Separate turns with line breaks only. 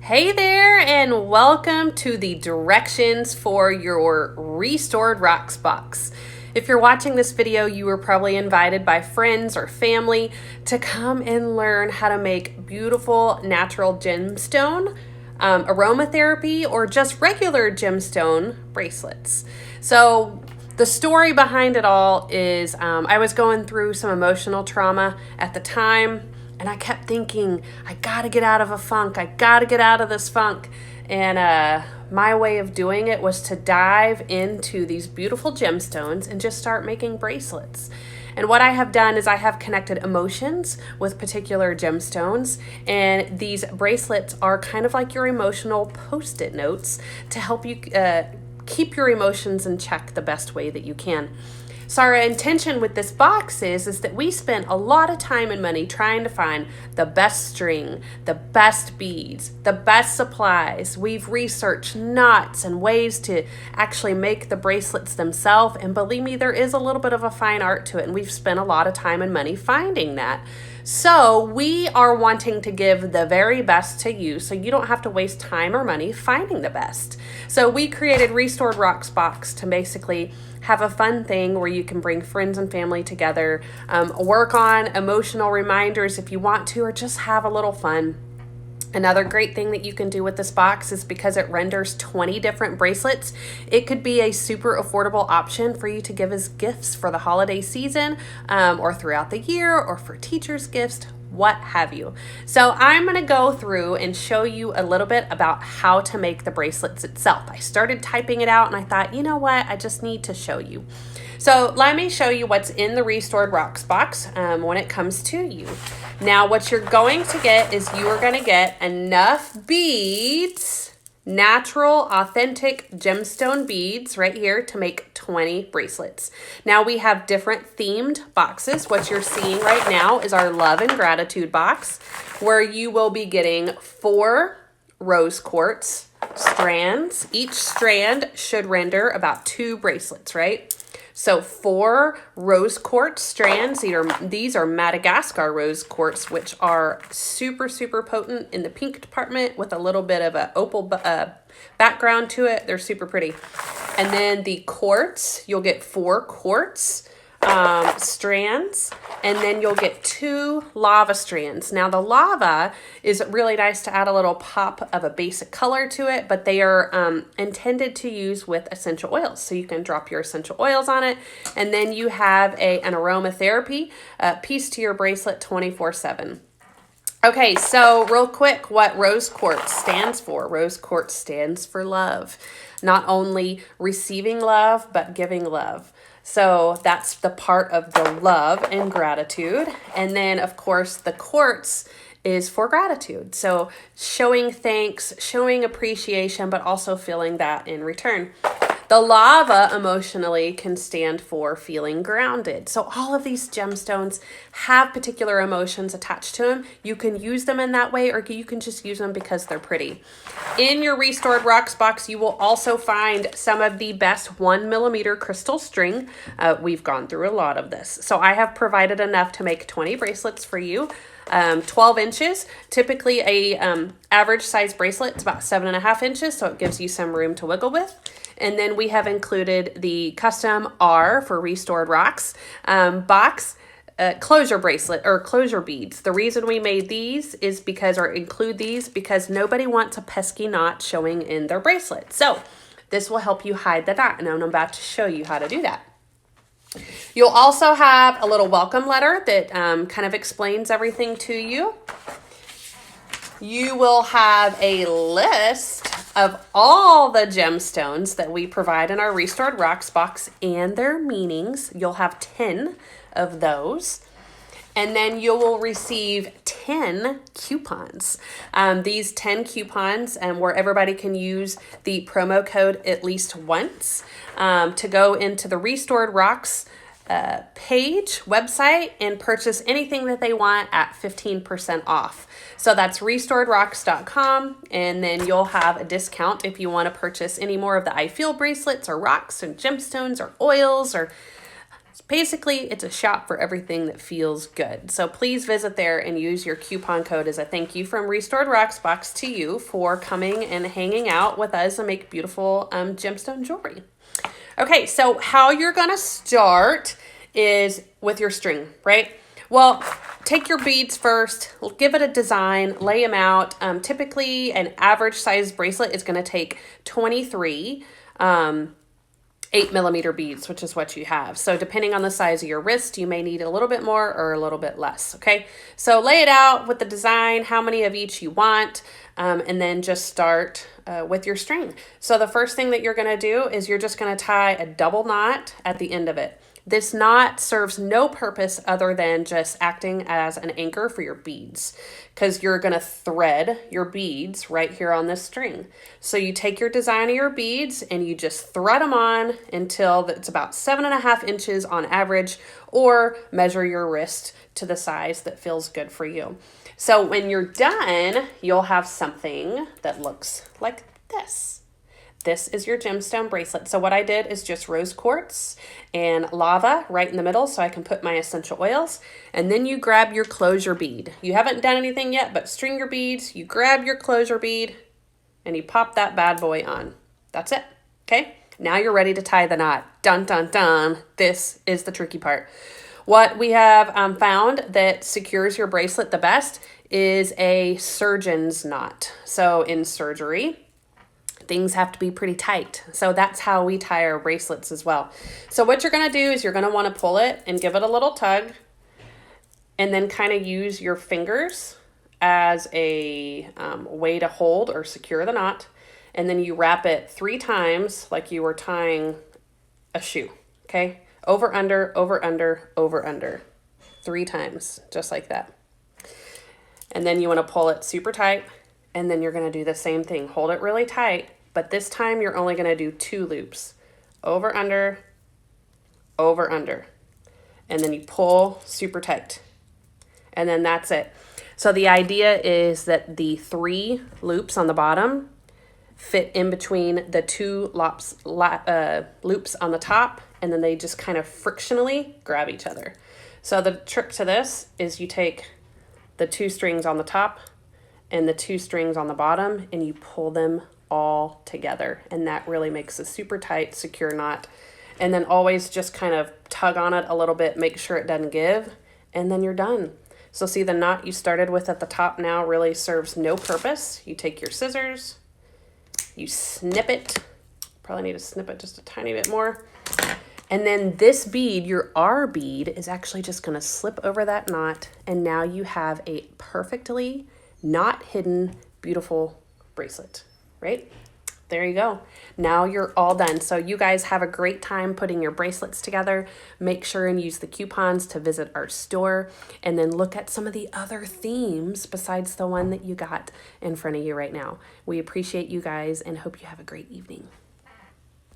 Hey there, and welcome to the directions for your Restored Rocks box. If you're watching this video, you were probably invited by friends or family to come and learn how to make beautiful natural gemstone, aromatherapy, or just regular gemstone bracelets. So the story behind it all is I was going through some emotional trauma at the time. And I kept thinking, I gotta get out of a funk. I gotta get out of this funk. And my way of doing it was to dive into these beautiful gemstones and just start making bracelets. And what I have done is I have connected emotions with particular gemstones. And these bracelets are kind of like your emotional Post-it notes to help you keep your emotions in check the best way that you can. So our intention with this box is that we spent a lot of time and money trying to find the best string, the best beads, the best supplies. We've researched knots and ways to actually make the bracelets themselves. And believe me, there is a little bit of a fine art to it. And we've spent a lot of time and money finding that. So we are wanting to give the very best to you so you don't have to waste time or money finding the best. So we created Restored Rocks Box to basically have a fun thing where you can bring friends and family together, work on emotional reminders if you want to, or just have a little fun. Another great thing that you can do with this box is because it renders 20 different bracelets, it could be a super affordable option for you to give as gifts for the holiday season, or throughout the year, or for teachers' gifts, what have you. So I'm going to go through and show you a little bit about how to make the bracelets itself. I started typing it out and I thought, you know what, I just need to show you. So let me show you what's in the Restored Rocks box when it comes to you. Now what you're going to get is you are going to get enough beads, natural, authentic gemstone beads right here to make 20 bracelets. Now we have different themed boxes. What you're seeing right now is our Love and Gratitude box, where you will be getting 4 rose quartz strands. Each strand should render about 2 bracelets, right? So 4 rose quartz strands. These are Madagascar rose quartz, which are super, super potent in the pink department with a little bit of a opal background to it. They're super pretty. And then the quartz, you'll get 4 quartz strands, and then you'll get 2 lava strands. Now the lava is really nice to add a little pop of a basic color to it, but they are intended to use with essential oils. So you can drop your essential oils on it, and then you have an aromatherapy piece to your bracelet 24/7. Okay, so real quick, what rose quartz stands for. Rose quartz stands for love. Not only receiving love, but giving love. So that's the part of the love and gratitude. And then, of course, the quartz is for gratitude. So showing thanks, showing appreciation, but also feeling that in return. The lava emotionally can stand for feeling grounded. So all of these gemstones have particular emotions attached to them. You can use them in that way, or you can just use them because they're pretty. In your Restored Rocks box, you will also find some of the best 1mm crystal string. We've gone through a lot of this. So I have provided enough to make 20 bracelets for you. 12 inches, typically a average size bracelet is about 7.5 inches, so it gives you some room to wiggle with. And then we have included the custom R for Restored Rocks box closure bracelet or closure beads. The reason we made these is because, or include these, because nobody wants a pesky knot showing in their bracelet. So this will help you hide the knot, and I'm about to show you how to do that. You'll also have a little welcome letter that kind of explains everything to you. You will have a list of all the gemstones that we provide in our Restored Rocks box and their meanings. You'll have 10 of those. And then you will receive 10 coupons. These 10 coupons where everybody can use the promo code at least once to go into the Restored Rocks page, website, and purchase anything that they want at 15% off. So that's restoredrocks.com, and then you'll have a discount if you want to purchase any more of the I Feel bracelets or rocks and gemstones or oils or Basically, it's a shop for everything that feels good. So please visit there and use your coupon code as a thank you from Restored Rocks Box to you for coming and hanging out with us and make beautiful gemstone jewelry. Okay, so how you're going to start is with your string, right? Well, take your beads first, give it a design, lay them out. Typically, an average size bracelet is going to take 23 8mm beads, which is what you have. So depending on the size of your wrist, you may need a little bit more or a little bit less, okay? So lay it out with the design, how many of each you want, and then just start with your string. So the first thing that you're gonna do is you're just gonna tie a double knot at the end of it. This knot serves no purpose other than just acting as an anchor for your beads, because you're going to thread your beads right here on this string. So you take your design of your beads and you just thread them on until it's about 7.5 inches on average, or measure your wrist to the size that feels good for you. So when you're done, you'll have something that looks like this. This is your gemstone bracelet. So what I did is just rose quartz and lava right in the middle so I can put my essential oils. And then you grab your closure bead. You haven't done anything yet, but string your beads. You grab your closure bead and you pop that bad boy on. That's it. Okay. Now you're ready to tie the knot. Dun, dun, dun. This is the tricky part. What we have found that secures your bracelet the best is a surgeon's knot. So in surgery, things have to be pretty tight. So that's how we tie our bracelets as well. So what you're gonna do is you're gonna wanna pull it and give it a little tug, and then kind of use your fingers as a way to hold or secure the knot. And then you wrap it 3 times like you were tying a shoe, okay? Over, under, over, under, over, under. 3 times, just like that. And then you wanna pull it super tight, and then you're gonna do the same thing. Hold it really tight, but this time you're only gonna do 2 loops. Over, under, and then you pull super tight. And then that's it. So the idea is that the 3 loops on the bottom fit in between the 2 loops on the top, and then they just kind of frictionally grab each other. So the trick to this is you take the 2 strings on the top and the 2 strings on the bottom, and you pull them all together, and that really makes a super tight, secure knot. And then always just kind of tug on it a little bit, make sure it doesn't give, and then you're done. So see, the knot you started with at the top now really serves no purpose. You take your scissors, you snip it, probably need to snip it just a tiny bit more, and then this bead, your R bead, is actually just gonna slip over that knot, and now you have a perfectly not hidden, beautiful bracelet, right? There you go. Now you're all done. So you guys have a great time putting your bracelets together. Make sure and use the coupons to visit our store, and then look at some of the other themes besides the one that you got in front of you right now. We appreciate you guys and hope you have a great evening.